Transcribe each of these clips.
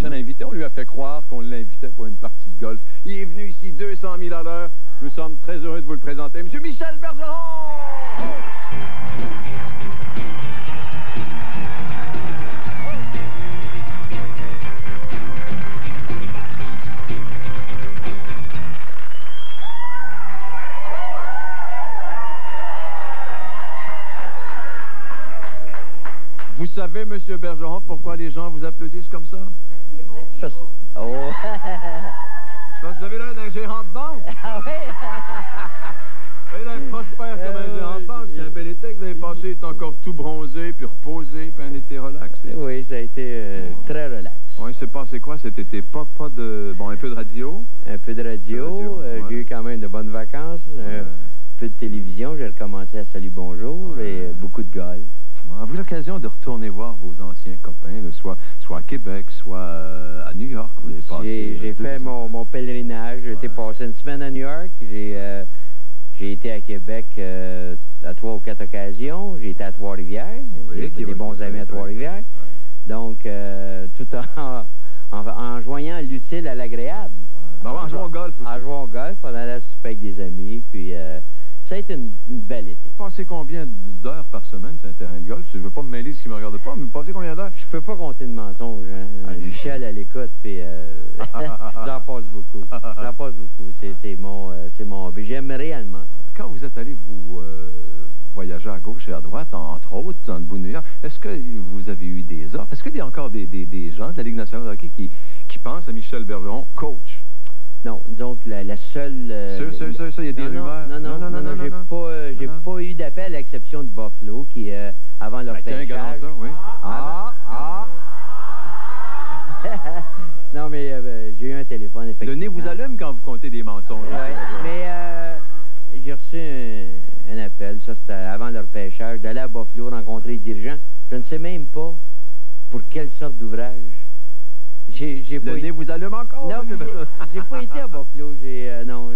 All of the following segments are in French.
prochain invité. On lui a fait croire qu'on l'invitait pour une partie de golf. Il est venu ici 200 000 à l'heure. Nous sommes très heureux de vous le présenter. Monsieur Michel Bergeron! Vous savez, Monsieur Bergeron, pourquoi les gens vous applaudissent comme ça? Oh! Parce que vous avez l'air d'un gérant de banque. Ah oui? Vous avez l'air prospère comme un gérant de banque. C'est un bel été que vous avez passé. Il est encore tout bronzé, puis reposé, puis un été relaxé. Oui, ça a été très relax. Oui, c'est passé quoi cet été? Pas de... Bon, un peu de radio. Un peu de radio. Ouais. J'ai eu quand même de bonnes vacances. Un peu de télévision. J'ai recommencé à Salut Bonjour et beaucoup de golf. Avez-vous l'occasion de retourner voir vos anciens copains, là, soit à Québec, soit à New York? J'ai fait mon pèlerinage. J'ai été passer une semaine à New York. J'ai été à Québec à 3 ou 4 occasions. J'ai été à Trois-Rivières. J'ai des bons amis à Trois-Rivières. Donc, tout en joignant l'utile à l'agréable. En jouant au golf aussi. En jouant au golf, on allait souper avec des amis. Puis, ça a été une belle été. Vous passez combien d'heures par semaine sur un terrain de golf? Je ne veux pas me mêler de ce qui ne me regarde pas, mais vous passez combien d'heures? Je peux pas compter de mensonges. Hein? Michel à l'écoute, puis j'en passe beaucoup. J'en passe beaucoup. C'est mon hobby. J'aime réellement ça. Quand vous êtes allé vous voyager à gauche et à droite, entre autres, dans le bout de New York, est-ce que vous avez eu des offres? Est-ce qu'il y a encore des gens de la Ligue nationale de hockey qui pensent à Michel Bergeron, coach? Non, donc la seule... Ça, il y a des rumeurs. Non, j'ai pas eu d'appel à l'exception de Buffalo, qui, avant leur pêchage... Tiens, ça, oui. Non, mais j'ai eu un téléphone, effectivement. Le nez vous allume quand vous comptez des mensonges. Oui, mais j'ai reçu un appel, ça c'était avant leur pêchage, d'aller à Buffalo rencontrer les dirigeants. Je ne sais même pas pour quelle sorte d'ouvrage. Le nez vous allume encore? Non, mais j'ai pas été à Buffalo. Non.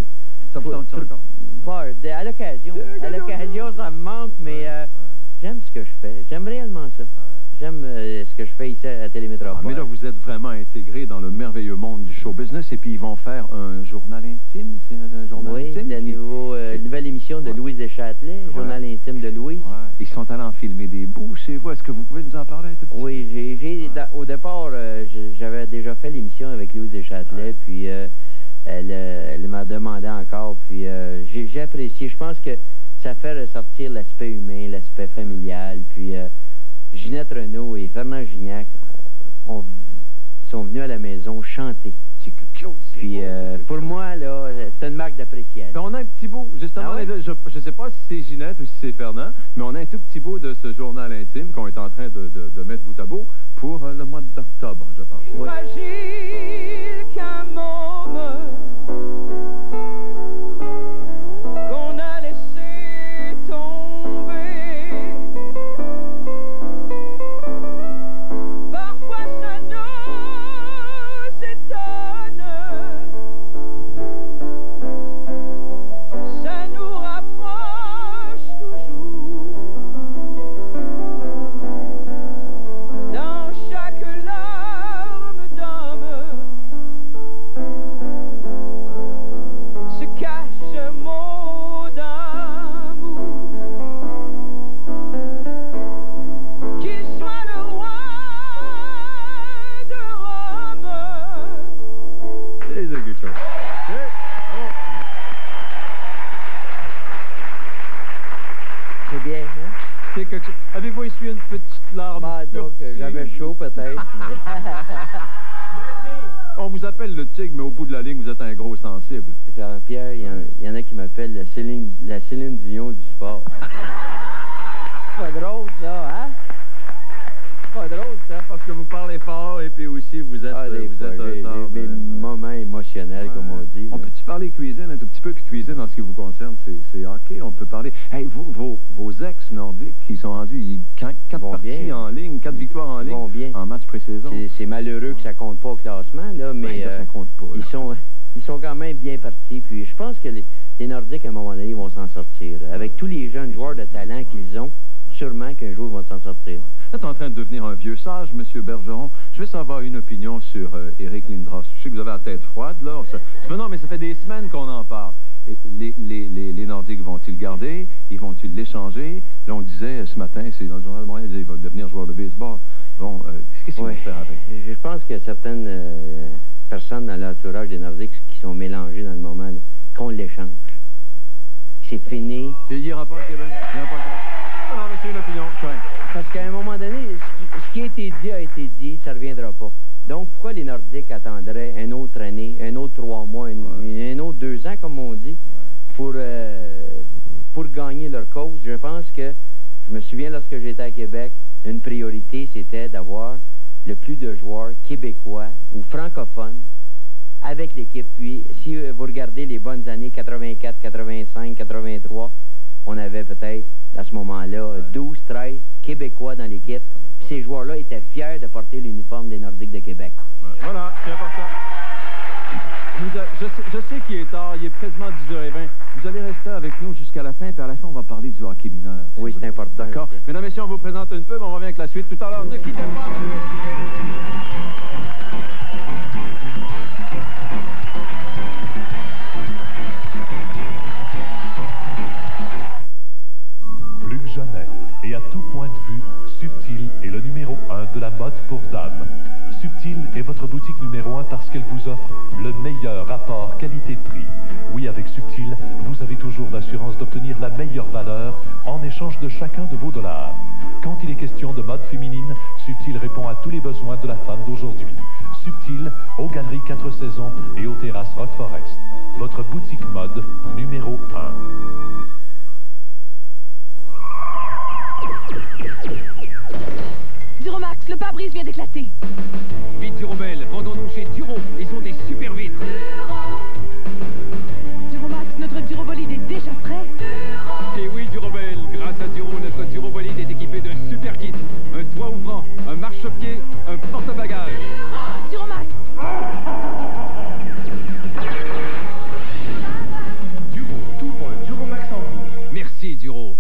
Ça vous tente encore? À l'occasion. À l'occasion, ça me manque, mais j'aime ce que je fais. J'aime réellement ça. J'aime ce que je fais ici à Télémétropole. Mais là, vous êtes vraiment intégré dans le merveilleux monde du show business et puis ils vont faire un journal intime. C'est un journal intime? Oui, la nouvelle émission de Louise Deschâtelet, Journal intime de Louise. Ils sont allés en filmer des bouts chez vous. Est-ce que vous pouvez nous en parler un tout petit peu? Oui, au départ, j'avais déjà fait l'émission avec Louise Deschâtelet, puis elle m'a demandé encore, puis j'ai apprécié. Je pense que ça fait ressortir l'aspect humain, l'aspect familial, puis Ginette Renaud et Fernand Gignac sont venus à la maison chanter. Puis pour moi, là, c'est une marque d'appréciation. On a un petit bout, justement, je ne sais pas si c'est Ginette ou si c'est Fernand, mais on a un tout petit bout de ce journal intime qu'on est en train de mettre bout à bout pour le mois d'octobre, je pense. Oui. Fragile qu'un môme qu'on a laissé tomber. Parfois ça nous étonne, ça nous rapproche toujours. Dans chaque larme d'homme se cache un mot d'amour. Qu'il soit le roi de Rome. C'est quelque chose. C'est bien, hein? C'est quelque chose. Avez-vous essuyé une petite larme? Donc, j'avais chaud, peut-être. On vous appelle le tigre, mais au bout de la ligne, vous êtes un gros sensible. Jean-Pierre, il y en a qui m'appellent la Céline Dion du sport. Pas drôle, ça, hein? Pas drôle, ça. Parce que vous parlez fort et puis aussi vous êtes, des moments émotionnels, comme on dit. On peut-tu parler cuisine un tout petit peu? Puis cuisine, en ce qui vous concerne, c'est hockey. On peut parler... Hey, vos ex-nordiques qui sont rendus 4 parties en ligne, 4 victoires en ligne en match pré-saison. C'est malheureux que ça compte pas au classement, là, mais ça compte pas, ils sont quand même bien partis. Puis je pense que les Nordiques, à un moment donné, vont s'en sortir. Avec tous les jeunes joueurs de talent qu'ils ont, sûrement qu'un jour, ils vont s'en sortir. Vous êtes en train de devenir un vieux sage, M. Bergeron. Je veux savoir une opinion sur Éric Lindros. Je sais que vous avez la tête froide, là. Non, mais ça fait des semaines qu'on en parle. Et les Nordiques vont-ils garder? Ils vont-ils l'échanger? Là, on disait ce matin, c'est dans le Journal de Montréal, il va devenir joueur de baseball. Bon, qu'est-ce qu'ils vont faire avec? Je pense qu'il y a certaines personnes dans l'entourage des Nordiques qui sont mélangées dans le moment, là, qu'on l'échange. C'est fini. Il n'ira pas au Québec. Il n'ira pas au Québec. Non, mais c'est une opinion. Ouais. Parce qu'à un moment donné, ce qui a été dit, ça ne reviendra pas. Donc, pourquoi les Nordiques attendraient une autre année, un autre 3 mois, un autre 2 ans, comme on dit, pour gagner leur cause? Je pense que, je me souviens lorsque j'étais à Québec, une priorité, c'était d'avoir le plus de joueurs québécois ou francophones avec l'équipe. Puis, si vous regardez les bonnes années 84, 85, 83, on avait peut-être, à ce moment-là, 12, 13 Québécois dans l'équipe. Puis ces joueurs-là étaient fiers de porter l'uniforme des Nordiques de Québec. Voilà, c'est important. Je sais qu'il est tard, il est quasiment 10h20. Vous allez rester avec nous jusqu'à la fin, puis à la fin, on va parler du hockey mineur. Oui, c'est important. D'accord. Mesdames et messieurs, on vous présente une pub, on revient avec la suite tout à l'heure. Ne quittez pas. Plus que jamais, et à tout point de vue, Subtil est le numéro 1 de la mode pour dames. Subtil est votre boutique numéro 1 parce qu'elle vous offre le meilleur rapport qualité-prix. Oui, avec Subtil, vous avez toujours l'assurance d'obtenir la meilleure valeur en échange de chacun de vos dollars. Quand il est question de mode féminine, Subtil répond à tous les besoins de la femme d'aujourd'hui. Subtil, aux Galeries 4 Saisons et aux Terrasses Rock Forest. Votre boutique mode numéro 1. Duromax, le pare-brise vient d'éclater. Vite Durobel, rendons-nous chez Duro. Ils ont des super vitres. Duromax, notre Durobolide est déjà prêt. Et oui Durobel, grâce à Duro, notre Durobolide est équipé de super kits. Un toit ouvrant, un marchepied, un porte-bagages. Duromax. Duro, tout pour le Duromax en vous. Merci Duro.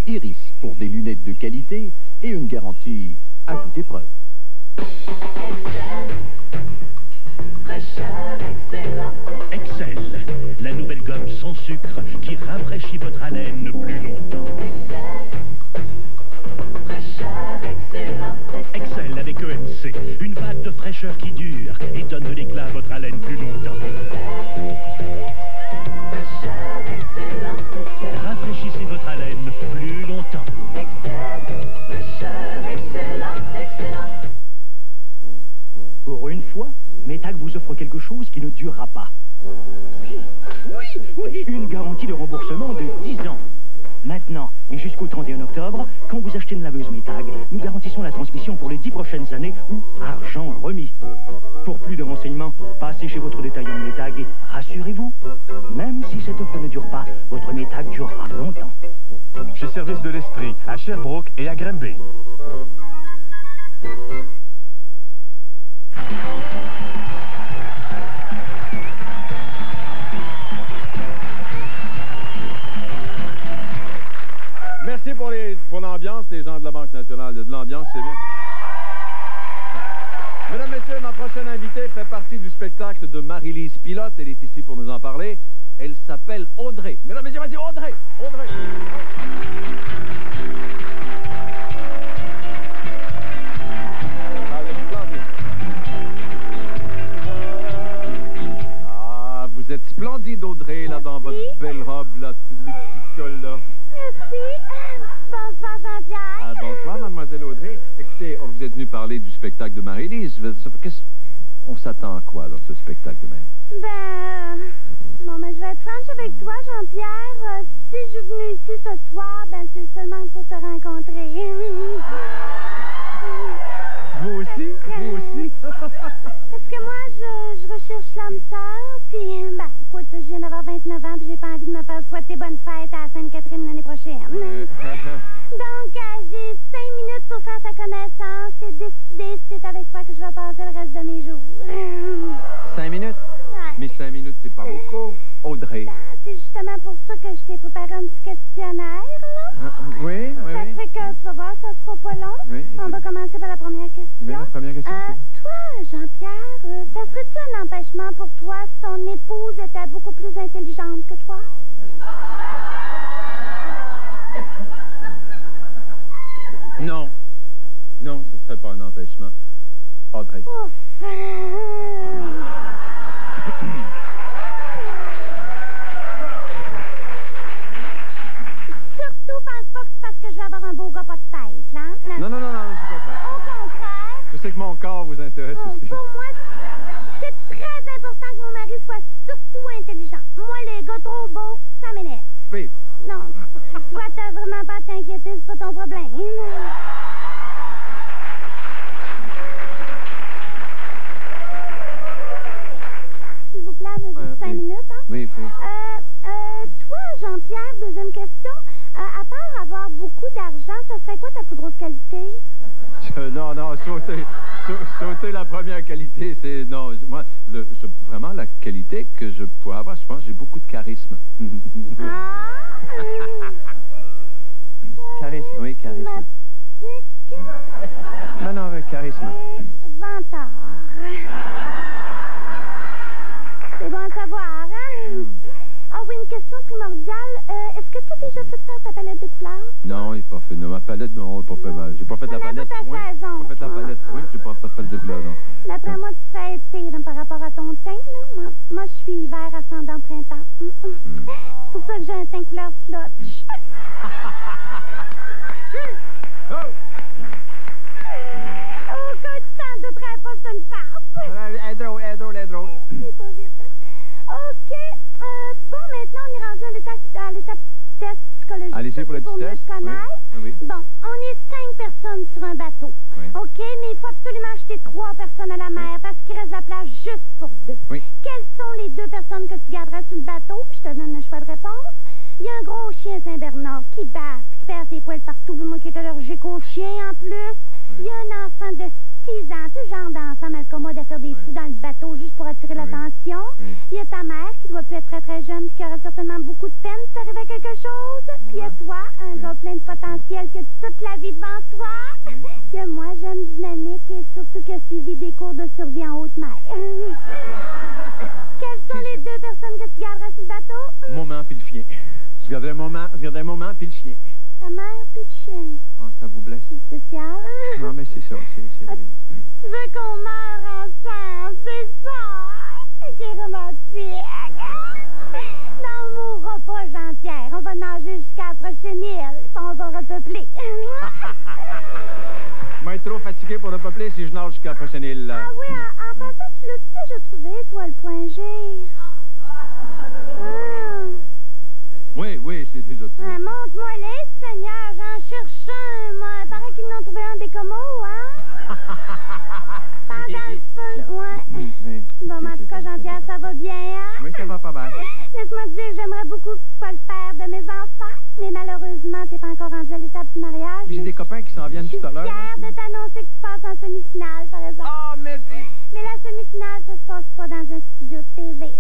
Iris, pour des lunettes de qualité et une garantie à toute épreuve. Excel, la nouvelle gomme sans sucre qui rafraîchit votre haleine plus longtemps. Excel avec EMC, une vague de fraîcheur qui dure et donne de l'éclat à votre haleine plus longtemps. Rafraîchissez votre haleine plus longtemps. Pour une fois, Métag vous offre quelque chose qui ne durera pas. Oui, une garantie de remboursement de 10 ans. Maintenant, et jusqu'au 31 octobre, quand vous achetez une laveuse Métag, nous garantissons la transmission pour les 10 prochaines années ou argent remis. Pour plus de renseignements, passez chez votre détaillant Métag et rassurez-vous, même si cette offre ne dure pas, votre Métag durera longtemps. Chez Service de l'Esprit, à Sherbrooke et à Granby. Merci pour l'ambiance, les gens de la Banque nationale. De l'ambiance, c'est bien. Mesdames, Messieurs, ma prochaine invitée fait partie du spectacle de Marie-Lise Pilote. Elle est ici pour nous en parler. Elle s'appelle Audrey. Mesdames, Messieurs, vas-y, Audrey! Audrey! Ah, vous êtes splendide, Audrey, là, dans votre belle robe, là, tous les petits cols, là. Merci. Bonsoir, Jean-Pierre. Ah, bonsoir, mademoiselle Audrey. Écoutez, vous êtes venu parler du spectacle de Marie-Lise. On s'attend à quoi dans ce spectacle de même? Bon, je vais être franche avec toi, Jean-Pierre. Si je suis venue ici ce soir, c'est seulement pour te rencontrer. Vous aussi? Vous aussi? sœur, puis, écoute, je viens d'avoir 29 ans, puis j'ai pas envie de me faire souhaiter bonne fête à Sainte-Catherine l'année prochaine. Donc, j'ai 5 minutes pour faire ta connaissance et décider si c'est avec toi que je vais passer le reste de mes jours. 5 minutes? Ouais. Mais 5 minutes, c'est pas beaucoup. Audrey. C'est justement pour ça que je t'ai préparé un petit questionnaire, là. Oui. Ça fait que, tu vas voir, ça sera pas long. Oui, On va commencer par la première question. Mais la première question, c'est... Toi, Jean-Pierre, ça serait-tu un empêchement pour toi si ton épouse était beaucoup plus intelligente que toi? Non. Non, ce serait pas un empêchement. Audrey. Ouf. Surtout, pense pas que c'est parce que je vais avoir un beau gars pas de tête, là. Non, je comprends. Au contraire. Je sais que mon corps vous intéresse aussi. Pour moi, c'est très important que mon mari soit surtout intelligent. Moi, les gars trop beaux, ça m'énerve. Oui. Non. Toi, t'as vraiment pas à t'inquiéter, c'est pas ton problème. S'il vous plaît, juste 5 minutes, hein? Oui. Toi, Jean-Pierre, deuxième question. À part avoir beaucoup d'argent, ça serait quoi ta plus grosse qualité? Non, sauter la première qualité, c'est... Non, moi, vraiment, la qualité que je pourrais avoir, je pense que j'ai beaucoup de charisme. Charisme, oui, charisme. Non, charisme. Vantard. C'est bon à savoir, hein? Ah oui, une question primordiale. Est-ce que tu as déjà fait faire ta palette de couleurs? Non, il n'est pas fait. Non, ma palette, non, pas fait. J'ai pas fait la palette. Oui, pas fait la palette. Oui, j'ai pas fait de palette de couleurs, non. D'après moi, tu serais été par rapport à ton teint, là. Moi, je suis hiver ascendant printemps. C'est pour ça que j'ai un teint couleur slotch. Oh, que tu t'en douterais pas, c'est une farce. Elle est drôle. C'est pas vite, hein? OK. Bon, maintenant, on est rendu à l'étape du test psychologique. Allez-y pour le petit test. Pour mieux te connaître. Oui. Bon, on est 5 personnes sur un bateau. Oui. OK, mais il faut absolument acheter 3 personnes à la mer parce qu'il reste la place juste pour 2. Oui. Quelles sont les 2 personnes que tu garderas sur le bateau? Je te donne un choix de réponse. Il y a un gros chien Saint-Bernard qui baffe, qui perd ses poils partout, puis moi qui est allergique au chien en plus. Il y a un enfant de 6 ans, tu sais, genre d'enfant malcommode à faire des trous dans le bateau juste pour attirer l'attention. Oui. Il y a ta mère qui doit plus être très très jeune, qui aura certainement beaucoup de peine si ça arrive à quelque chose. Puis il y a toi, un gars plein de potentiel qui a toute la vie devant soi. Il y a moi, jeune, dynamique et surtout qui a suivi des cours de survie en haute mer. Quelles sont les 2 personnes que tu garderas sur le bateau? Moment puis le chien. Je garderai moment puis le chien. Ta mère puis le chien. Ah, ça vous blesse? C'est spécial, hein? Non, mais c'est ça, c'est la vie. Tu veux qu'on meure ensemble, c'est ça? C'est romantique. Non, on mourra pas, Jean-Pierre. On va nager jusqu'à la prochaine île, puis on va repeupler. Je vais être trop fatigué pour repeupler si je nage jusqu'à la prochaine île. Là. Ah oui, en passant, tu l'as-tu déjà trouvé, toi, le point G? Oui, je l'ai déjà trouvé. Montre-moi les, Seigneur, j'en cherche un, moi. Il paraît qu'ils n'ont trouvé un bécomo, hein? Pendant le feu, ouais. Oui. Bon, en tout cas, Jean-Pierre, ça va bien, hein? Oui, ça va pas mal. Laisse-moi te dire que j'aimerais beaucoup que tu sois le père de mes enfants, mais malheureusement, t'es pas encore rendu à l'étape du mariage. J'ai des copains qui s'en viennent tout à l'heure. Je suis fière de t'annoncer que tu passes en semi-finale, par exemple. Ah, merci. Mais la semi-finale, ça se passe pas dans un studio de TV.